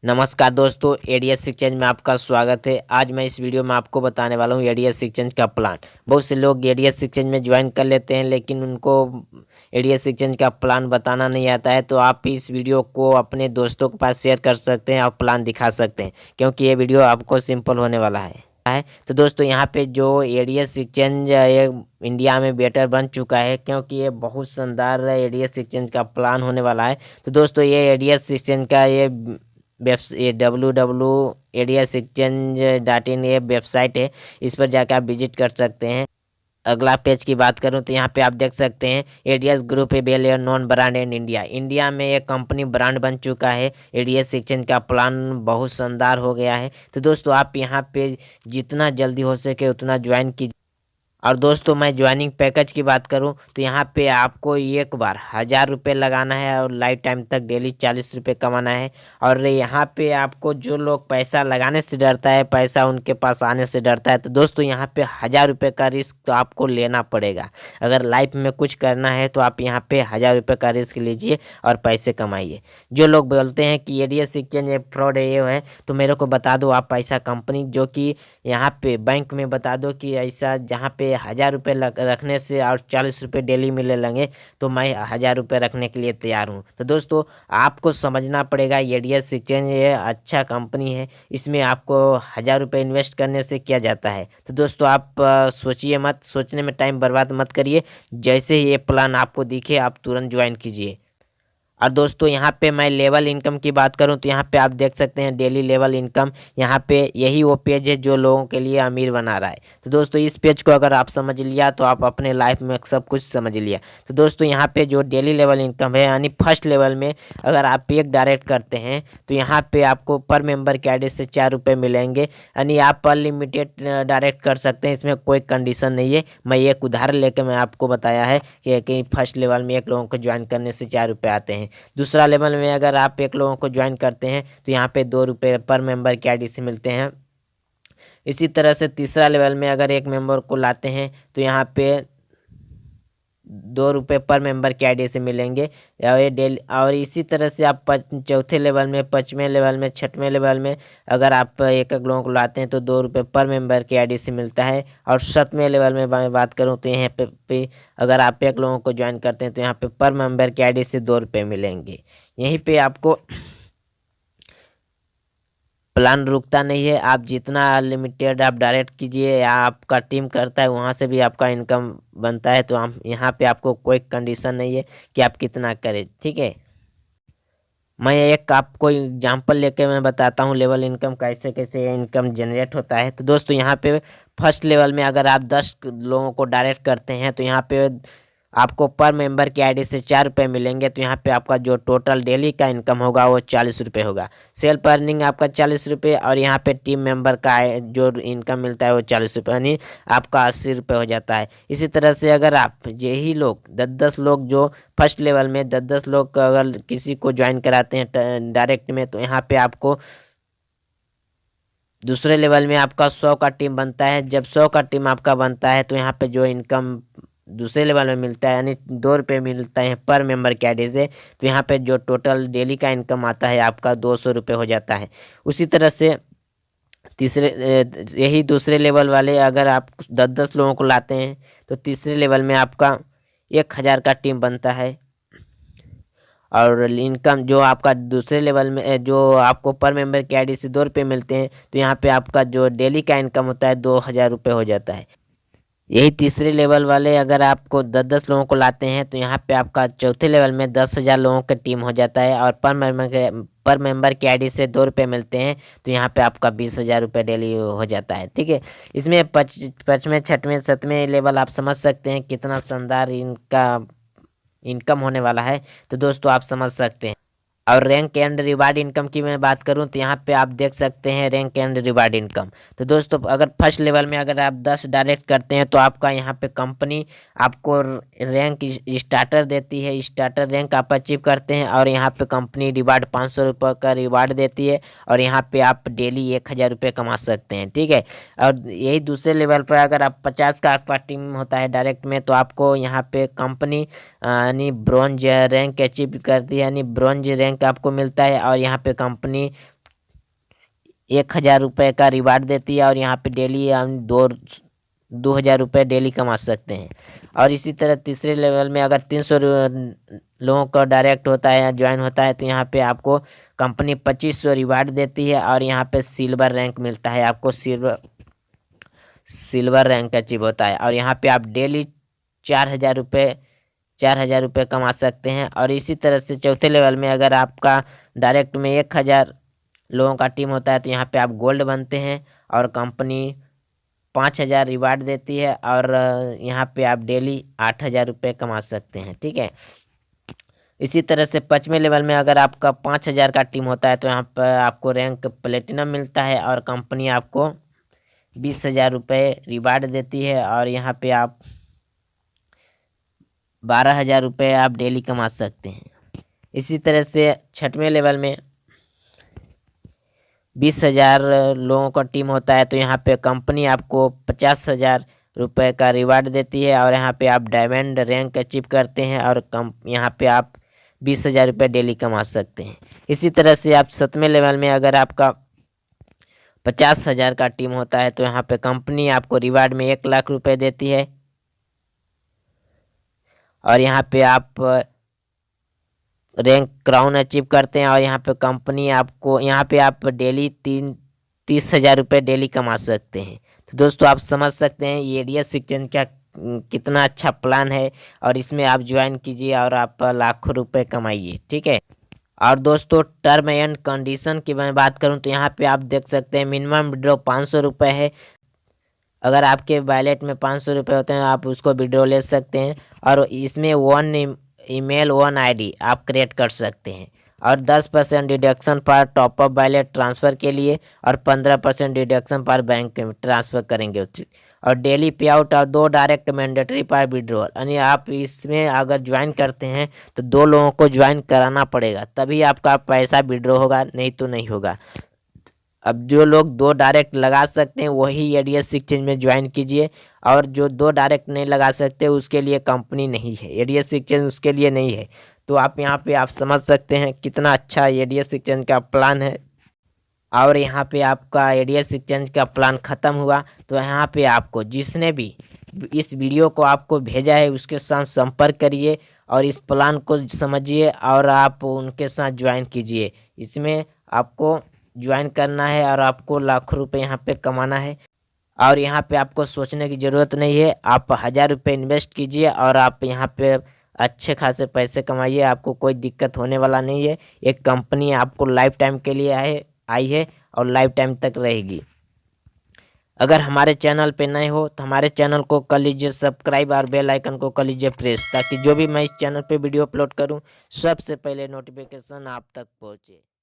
नमस्कार दोस्तों, ADS exchange में आपका स्वागत है। आज मैं इस वीडियो में आपको बताने वाला हूँ एडीएस एक्सचेंज का प्लान। बहुत से लोग एडीएस एक्सचेंज में ज्वाइन कर लेते हैं, लेकिन उनको एडीएस एक्सचेंज का प्लान बताना नहीं आता है। तो आप इस वीडियो को अपने दोस्तों के पास शेयर कर सकते हैं और प्लान दिखा सकते हैं, क्योंकि ये वीडियो आपको सिंपल होने वाला है। तो दोस्तों, यहाँ पे जो एडीएस एक्सचेंज ये इंडिया में बेटर बन चुका है, क्योंकि ये बहुत शानदार एडीएस एक्सचेंज का प्लान होने वाला है। तो दोस्तों, ये एडीएस एक्सचेंज का ये www.adsexchange.in ये वेबसाइट है। इस पर जाकर आप विजिट कर सकते हैं। अगला पेज की बात करूं तो यहाँ पे आप देख सकते हैं ADS group A well non brand in India. India में एक कंपनी ब्रांड बन चुका है। एडीएस एक्सचेंज का प्लान बहुत शानदार हो गया है। तो दोस्तों, आप यहाँ पे जितना जल्दी हो सके उतना ज्वाइन कीजिए। और दोस्तों, मैं ज्वाइनिंग पैकेज की बात करूं तो यहाँ पे आपको एक बार 1000 रुपये लगाना है और लाइफ टाइम तक डेली 40 रुपये कमाना है। और यहाँ पे आपको जो लोग पैसा लगाने से डरता है, पैसा उनके पास आने से डरता है, तो दोस्तों यहाँ पे 1000 रुपये का रिस्क तो आपको लेना पड़ेगा। अगर लाइफ में कुछ करना है तो आप यहाँ पे 1000 रुपये का रिस्क लीजिए और पैसे कमाइए। जो लोग बोलते हैं कि एडीएस एक्सचेंज फ्रॉड है, ये है, तो मेरे को बता दो आप ऐसा कंपनी जो कि यहाँ पे बैंक में बता दो कि ऐसा जहाँ पे 1000 रुपये रखने से और 40 रुपये डेली मिले लेंगे, तो मैं 1000 रुपये रखने के लिए तैयार हूँ। तो दोस्तों, आपको समझना पड़ेगा एडीएस एक्सचेंज ये अच्छा कंपनी है। इसमें आपको 1000 रुपये इन्वेस्ट करने से किया जाता है। तो दोस्तों, आप सोचिए मत, सोचने में टाइम बर्बाद मत करिए। जैसे ही ये प्लान आपको दिखे आप तुरंत ज्वाइन कीजिए। और दोस्तों, यहाँ पे मैं लेवल इनकम की बात करूँ तो यहाँ पे आप देख सकते हैं डेली लेवल इनकम। यहाँ पे यही वो पेज है जो लोगों के लिए अमीर बना रहा है। तो दोस्तों, इस पेज को अगर आप समझ लिया तो आप अपने लाइफ में सब कुछ समझ लिया। तो दोस्तों, यहाँ पे जो डेली लेवल इनकम है, यानी फर्स्ट लेवल में अगर आप एक डायरेक्ट करते हैं तो यहाँ पे आपको पर मेंबर के आईडी से 4 रुपये मिलेंगे। यानी आप अनलिमिटेड डायरेक्ट कर सकते हैं, इसमें कोई कंडीशन नहीं है। मैं एक उदाहरण लेकर मैं आपको बताया है कि फर्स्ट लेवल में एक लोगों को ज्वाइन करने से 4 रुपये आते हैं। दूसरा लेवल में अगर आप एक लोगों को ज्वाइन करते हैं तो यहाँ पे 2 रुपये पर मेंबर के आईडी से मिलते हैं। इसी तरह से तीसरा लेवल में अगर एक मेंबर को लाते हैं तो यहाँ पे 2 रुपये पर मेंबर के आईडी से मिलेंगे। और ये डेली, और इसी तरह से आप चौथे लेवल में, पाँचवें लेवल में, छठवें लेवल में अगर आप एक एक लोगों को लाते हैं तो 2 रुपये पर मेंबर के आईडी से मिलता है। और 7वें लेवल में मैं बात करूं तो यहाँ पे अगर आप एक लोगों को ज्वाइन करते हैं तो यहाँ पे पर मेंबर के आईडी से 2 रुपये मिलेंगे। यहीं पे आपको प्लान रुकता नहीं है। आप जितना अनलिमिटेड आप डायरेक्ट कीजिए या आपका टीम करता है, वहाँ से भी आपका इनकम बनता है। तो हम यहाँ पे आपको कोई कंडीशन नहीं है कि आप कितना करें, ठीक है। मैं एक आपको एग्जांपल लेके मैं बताता हूँ लेवल इनकम कैसे कैसे इनकम जनरेट होता है। तो दोस्तों, यहाँ पे फर्स्ट लेवल में अगर आप 10 लोगों को डायरेक्ट करते हैं तो यहाँ पे आपको पर मेंबर की आईडी से 4 रुपये मिलेंगे। तो यहाँ पे आपका जो टोटल डेली का इनकम होगा वो 40 रुपये होगा। सेल्फ अर्निंग आपका 40 रुपये और यहाँ पे टीम मेंबर का जो इनकम मिलता है वो 40 रुपये, यानी आपका 80 रुपये हो जाता है। इसी तरह से अगर आप यही लोग 10-10 लोग जो फर्स्ट लेवल में 10-10 लोग अगर किसी को ज्वाइन कराते हैं डायरेक्ट में, तो यहाँ पे आपको दूसरे लेवल में आपका 100 का टीम बनता है। जब 100 का टीम आपका बनता है तो यहाँ पे जो इनकम दूसरे लेवल में मिलता है, यानी 2 रुपये मिलता है पर मेंबर के आईडी से, तो यहाँ पे जो टोटल डेली का इनकम आता है आपका 200 रुपये हो जाता है। उसी तरह से तीसरे यही दूसरे लेवल वाले अगर आप 10-10 लोगों को लाते हैं तो तीसरे लेवल में आपका 1000 का टीम बनता है। और इनकम जो आपका दूसरे लेवल में जो आपको पर मेंबर की आईडी से 2 रुपये मिलते हैं, तो यहाँ पे आपका जो डेली का इनकम होता है 2000 रुपये हो जाता है। यही तीसरे लेवल वाले अगर आपको 10-10 लोगों को लाते हैं तो यहाँ पे आपका चौथे लेवल में 10,000 लोगों का टीम हो जाता है। और पर मेंबर की आईडी से 2 रुपये मिलते हैं, तो यहाँ पे आपका 20,000 रुपये डेली हो जाता है, ठीक है। इसमें पाँचवें, छठवें, सातवें लेवल आप समझ सकते हैं कितना शानदार इनका इनकम होने वाला है। तो दोस्तों, आप समझ सकते हैं। और रैंक एंड रिवार्ड इनकम की मैं बात करूं तो यहाँ पे आप देख सकते हैं रैंक एंड रिवार्ड इनकम। तो दोस्तों, अगर फर्स्ट लेवल में अगर आप 10 डायरेक्ट करते हैं तो आपका यहाँ पे कंपनी आपको रैंक स्टार्टर देती है। स्टार्टर रैंक आप अचीव करते हैं और यहाँ पे कंपनी रिवार्ड 500 रुपये का रिवार्ड देती है। और यहाँ पे आप डेली 1000 रुपये कमा सकते हैं, ठीक है। और यही दूसरे लेवल पर अगर आप 50 का आपका टीम होता है डायरेक्ट में, तो आपको यहाँ पे कंपनी यानी ब्रॉन्ज रैंक अचीव करती है, यानी ब्रॉन्ज रैंक आपको मिलता है। और यहाँ पे कंपनी 1000 रुपये का रिवार्ड देती है और यहाँ पे डेली हम 2000 रुपये डेली कमा सकते हैं। और इसी तरह तीसरे लेवल में अगर 300 लोगों का डायरेक्ट होता है या ज्वाइन होता है तो यहाँ पे आपको कंपनी 2500 रिवार्ड देती है और यहाँ पे सिल्वर रैंक मिलता है आपको, सिल्वर रैंक अचीव होता है। और यहाँ पे आप डेली 4000 रुपये कमा सकते हैं। और इसी तरह से चौथे लेवल में अगर आपका डायरेक्ट में 1000 लोगों का टीम होता है तो यहाँ पे आप गोल्ड बनते हैं और कंपनी 5000 रिवार्ड देती है और यहाँ पे आप डेली 8000 रुपये कमा सकते हैं। ठीक है। इसी तरह से 5वें लेवल में अगर आपका 5000 का टीम होता है तो यहाँ पर आपको रैंक प्लेटिनम मिलता है और कंपनी आपको 20000 रुपये रिवार्ड देती है और यहाँ पे आप 12000 रुपये आप डेली कमा सकते हैं। इसी तरह से 6वें लेवल में 20000 लोगों का टीम होता है तो यहाँ पे कंपनी आपको 50000 रुपये का रिवार्ड देती है और यहाँ पे आप डायमंड रैंक अचीव करते हैं और यहाँ पे आप 20000 रुपये डेली कमा सकते हैं। इसी तरह से आप 7वें लेवल में अगर आपका 50000 का टीम होता है तो यहाँ पे कंपनी आपको रिवार्ड में 1 लाख रुपये देती है और यहाँ पे आप रैंक क्राउन अचीव करते हैं और यहाँ पे कंपनी आपको यहाँ पे आप डेली 30,000 रुपये डेली कमा सकते हैं। तो दोस्तों आप समझ सकते हैं ये एडीएस एक्सचेंज का कितना अच्छा प्लान है और इसमें आप ज्वाइन कीजिए और आप लाखों रुपए कमाइए। ठीक है। और दोस्तों टर्म एंड कंडीशन की मैं बात करूं तो यहाँ पे आप देख सकते हैं मिनिमम विड्रॉ 500 रुपये है। अगर आपके वॉलेट में 500 रुपये होते हैं आप उसको विड्रॉ ले सकते हैं और इसमें 1 ईमेल 1 आईडी आप क्रिएट कर सकते हैं और 10% डिडक्शन पर टॉपअप वॉलेट ट्रांसफ़र के लिए और 15% डिडक्शन पर बैंक ट्रांसफ़र करेंगे और डेली पे आउट और 2 डायरेक्ट मैंडेटरी पर विड्रॉल। यानी आप इसमें अगर ज्वाइन करते हैं तो 2 लोगों को ज्वाइन कराना पड़ेगा तभी आपका पैसा विड्रॉ होगा, नहीं तो नहीं होगा। अब जो लोग 2 डायरेक्ट लगा सकते हैं वही एडीएस एक्सचेंज में ज्वाइन कीजिए और जो 2 डायरेक्ट नहीं लगा सकते उसके लिए कंपनी नहीं है, एडीएस एक्सचेंज उसके लिए नहीं है। तो आप यहाँ पे आप समझ सकते हैं कितना अच्छा एडीएस एक्सचेंज का प्लान है। और यहाँ पे आपका एडीएस एक्सचेंज का प्लान ख़त्म हुआ तो यहाँ पे आपको जिसने भी इस वीडियो को आपको भेजा है उसके साथ संपर्क करिए और इस प्लान को समझिए और आप उनके साथ ज्वाइन कीजिए। इसमें आपको ज्वाइन करना है और आपको लाखों रुपए यहाँ पे कमाना है और यहाँ पे आपको सोचने की ज़रूरत नहीं है। आप 1000 रुपये इन्वेस्ट कीजिए और आप यहाँ पे अच्छे खासे पैसे कमाइए, आपको कोई दिक्कत होने वाला नहीं है। एक कंपनी आपको लाइफ टाइम के लिए आई है और लाइफ टाइम तक रहेगी। अगर हमारे चैनल पे नए हो तो हमारे चैनल को कर लीजिए सब्सक्राइब और बेल आइकन को कर लीजिए प्रेस ताकि जो भी मैं इस चैनल पे वीडियो अपलोड करूं सबसे पहले नोटिफिकेशन आप तक पहुंचे।